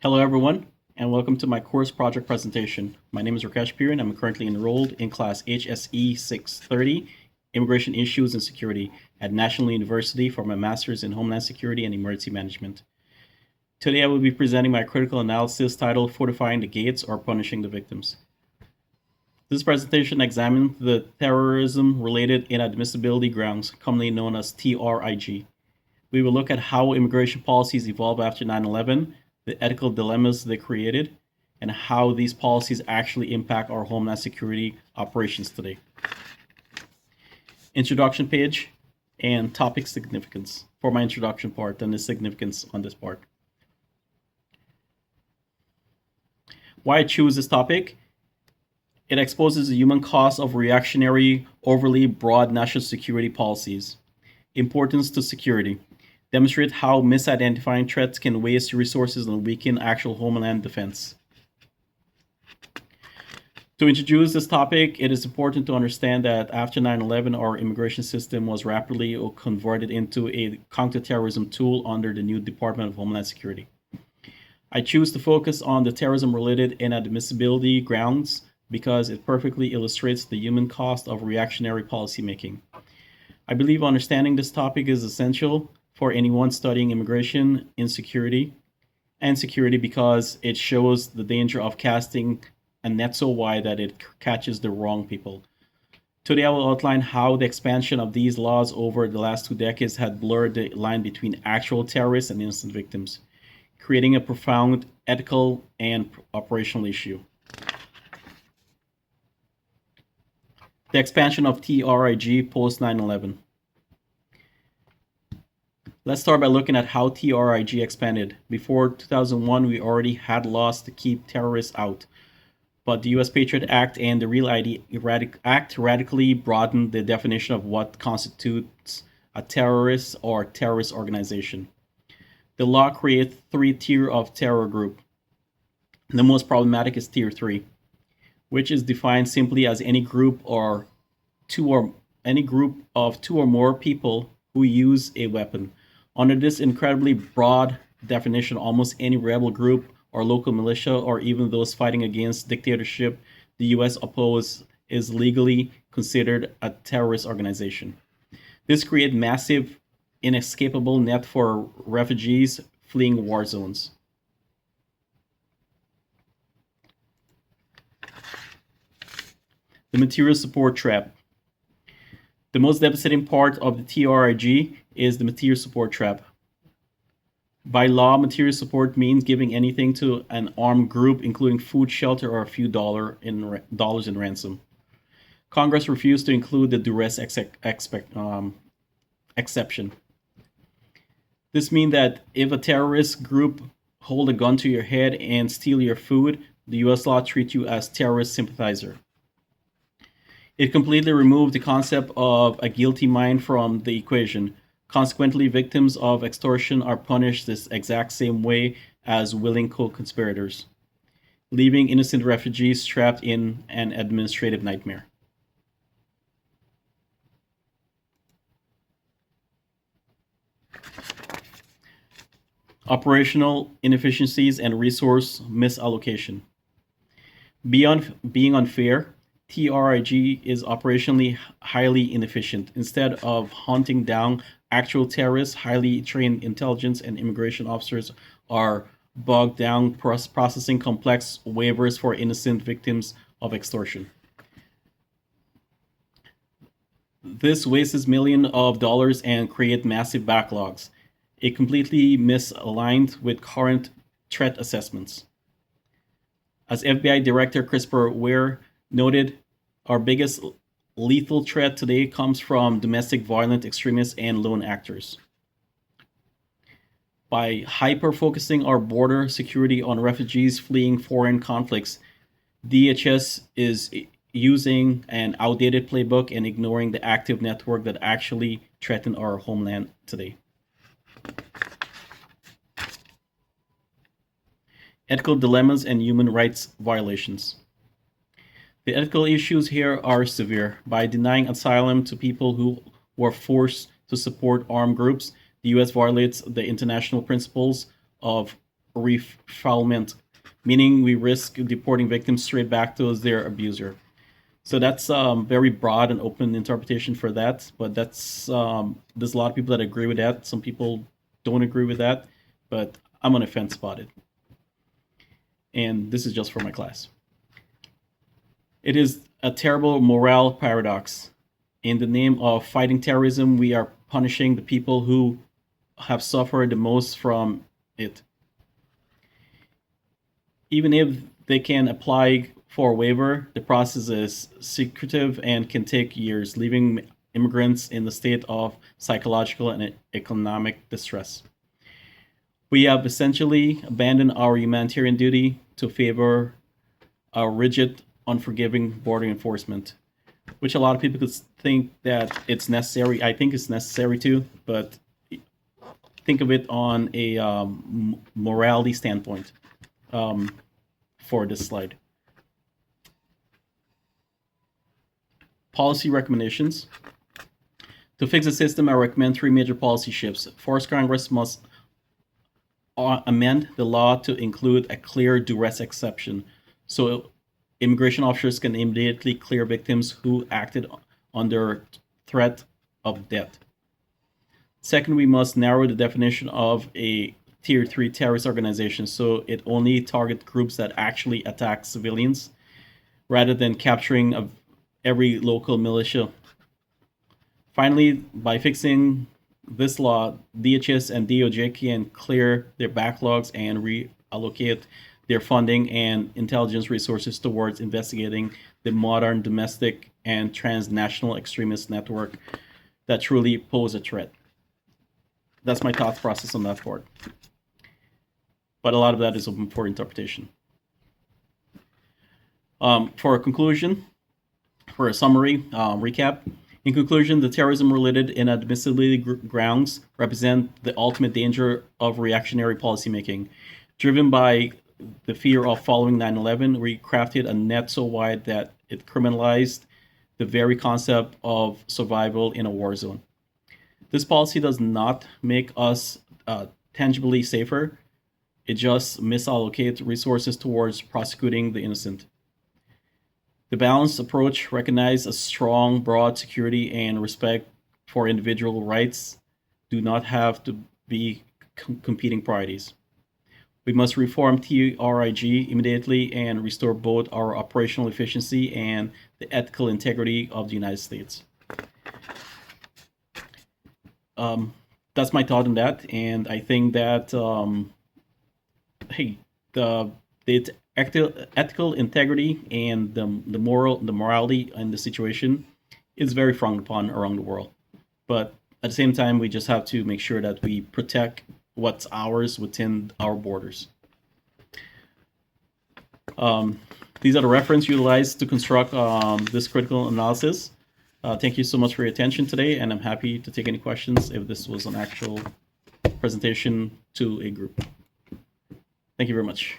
Hello everyone, and welcome to my course project presentation. My name is Rakesh Pir, and I'm currently enrolled in class HSE-630, Immigration Issues and Security at National University for my Master's in Homeland Security and Emergency Management. Today I will be presenting my critical analysis titled Fortifying the Gates or Punishing the Victims. This presentation examines the terrorism-related inadmissibility grounds, commonly known as TRIG. We will look at how immigration policies evolved after 9/11, the ethical dilemmas they created, and how these policies actually impact our homeland security operations today. Introduction page and topic significance for my introduction part and the significance on this part. Why I choose this topic? It exposes the human cost of reactionary, overly broad national security policies. Importance to security. Demonstrate how misidentifying threats can waste resources and weaken actual homeland defense. To introduce this topic, it is important to understand that after 9/11, our immigration system was rapidly converted into a counterterrorism tool under the new Department of Homeland Security. I choose to focus on the terrorism-related inadmissibility grounds because it perfectly illustrates the human cost of reactionary policymaking. I believe understanding this topic is essential for anyone studying immigration, insecurity, and security because it shows the danger of casting a net so wide that it catches the wrong people. Today, I will outline how the expansion of these laws over the last 2 decades had blurred the line between actual terrorists and innocent victims, creating a profound ethical and operational issue. The expansion of TRIG post 9/11. Let's start by looking at how TRIG expanded. Before 2001, we already had laws to keep terrorists out, but the US Patriot Act and the Real ID Act radically broadened the definition of what constitutes a terrorist or terrorist organization. The law created 3 tiers of terror group. The most problematic is Tier 3, which is defined simply as any group of 2 or more people who use a weapon. Under this incredibly broad definition, almost any rebel group or local militia or even those fighting against dictatorship the US opposes is legally considered a terrorist organization. This creates massive, inescapable net for refugees fleeing war zones. The material support trap. The most devastating part of the TRIG is the material support trap. By law, material support means giving anything to an armed group, including food, shelter, or a few dollars in ransom. Congress refused to include the duress exception. This means that if a terrorist group hold a gun to your head and steal your food, the US law treats you as terrorist sympathizer. It completely removed the concept of a guilty mind from the equation. Consequently, victims of extortion are punished this exact same way as willing co-conspirators, leaving innocent refugees trapped in an administrative nightmare. Operational inefficiencies and resource misallocation. Beyond being unfair, TRIG is operationally highly inefficient. Instead of hunting down actual terrorists, highly trained intelligence and immigration officers are bogged down processing complex waivers for innocent victims of extortion. This wastes millions of dollars and creates massive backlogs. It completely misaligned with current threat assessments. As FBI Director Christopher Ware noted, our biggest lethal threat today comes from domestic violent extremists and lone actors. By hyper-focusing our border security on refugees fleeing foreign conflicts, DHS is using an outdated playbook and ignoring the active network that actually threaten our homeland today. Ethical dilemmas and human rights violations. The ethical issues here are severe. By denying asylum to people who were forced to support armed groups, the US violates the international principles of refoulement, meaning we risk deporting victims straight back to their abuser. So that's very broad and open interpretation for that, but that's there's a lot of people that agree with that. Some people don't agree with that, but I'm on the fence about it. And this is just for my class. It is a terrible moral paradox. In the name of fighting terrorism, we are punishing the people who have suffered the most from it. Even if they can apply for a waiver, the process is secretive and can take years, leaving immigrants in a state of psychological and economic distress. We have essentially abandoned our humanitarian duty to favor a rigid, unforgiving border enforcement, which a lot of people could think that it's necessary. I think it's necessary too, but think of it on a morality standpoint for this slide. Policy recommendations. To fix the system, I recommend three major policy shifts. First, Congress must amend the law to include a clear duress exception, so immigration officers can immediately clear victims who acted under threat of death. Second, we must narrow the definition of a Tier 3 terrorist organization so it only targets groups that actually attack civilians rather than capturing every local militia. Finally, by fixing this law, DHS and DOJ can clear their backlogs and reallocate their funding and intelligence resources towards investigating the modern domestic and transnational extremist network that truly pose a threat. That's my thought process on that part. But a lot of that is open for interpretation. For a conclusion, for a summary recap, in conclusion, the terrorism-related inadmissibility grounds represent the ultimate danger of reactionary policymaking. Driven by the fear of following 9/11, we crafted a net so wide that it criminalized the very concept of survival in a war zone. This policy does not make us tangibly safer. It just misallocates resources towards prosecuting the innocent. The balanced approach recognizes a strong, broad security and respect for individual rights do not have to be competing priorities. We must reform TRIG immediately and restore both our operational efficiency and the ethical integrity of the United States. That's my thought on that, and I think that the ethical integrity and the morality in the situation is very frowned upon around the world. But at the same time, we just have to make sure that we protect what's ours within our borders. These are the references utilized to construct this critical analysis. Thank you so much for your attention today, and I'm happy to take any questions if this was an actual presentation to a group. Thank you very much.